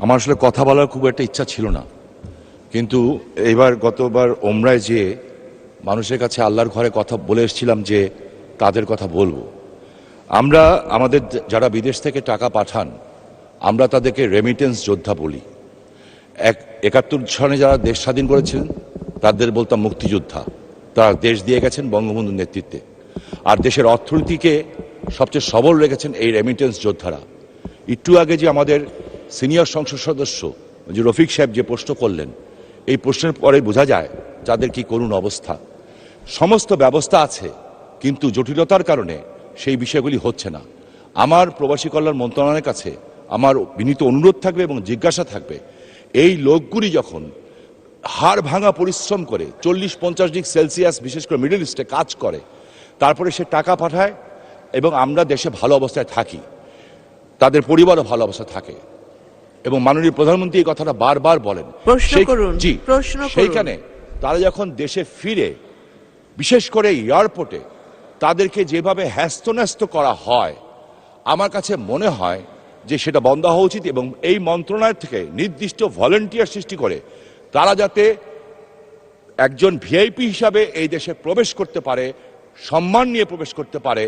আমার আসলে কথা বলার খুব একটা ইচ্ছা ছিল না, কিন্তু গতবার ওমরায় যেয়ে মানুষের কাছে আল্লাহর ঘরে কথা বলে এসেছিলাম যে তাদের কথা বলবো। আমরা আমাদের যারা বিদেশ থেকে টাকা পাঠান, আমরা তাদেরকে রেমিটেন্স যোদ্ধা বলি। 71 সনে যারা দেশ স্বাধীন করেছিলেন তাদের বলতাম মুক্তিযোদ্ধা। তারা দেশ দিয়ে গেছেন বঙ্গবন্ধুর নেতৃত্বে, আর দেশের অর্থনীতিকে সবচেয়ে সবল রেখেছেন এই রেমিটেন্স যোদ্ধারা। একটু আগে যে আমাদের সিনিয়র সংসদ সদস্য যে রফিক সাহেব যে প্রশ্ন করলেন, এই প্রশ্নের পরে বোঝা যায় যাদের কি করুণ অবস্থা। সমস্ত ব্যবস্থা আছে, কিন্তু জটিলতার কারণে সেই বিষয়গুলি হচ্ছে না। আমার প্রবাসী কল্যাণ মন্ত্রণালয়ের কাছে আমার বিনীত অনুরোধ থাকবে এবং জিজ্ঞাসা থাকবে, এই লোকগুলি যখন হাড় ভাঙা পরিশ্রম করে 40-50 ডিগ্রি সেলসিয়াস বিশেষ করে মিডল ইস্টে কাজ করে, তারপরে সে টাকা পাঠায় এবং আমরা দেশে ভালো অবস্থায় থাকি, তাদের পরিবারও ভালো অবস্থায় থাকে, এবং মাননীয় প্রধানমন্ত্রী এই কথাটা বারবার বলেন। সেইখানে তারা যখন দেশে ফিরে, বিশেষ করে এয়ারপোর্টে তাদেরকে যেভাবে হ্যাস্তন্যস্ত করা হয়, আমার কাছে মনে হয় যে সেটা বন্ধ হওয়া উচিত, এবং এই মন্ত্রণালয় থেকে নির্দিষ্ট ভলেন্টিয়ার সৃষ্টি করে তারা যাতে একজন ভিআইপি হিসাবে এই দেশে প্রবেশ করতে পারে, সম্মান নিয়ে প্রবেশ করতে পারে।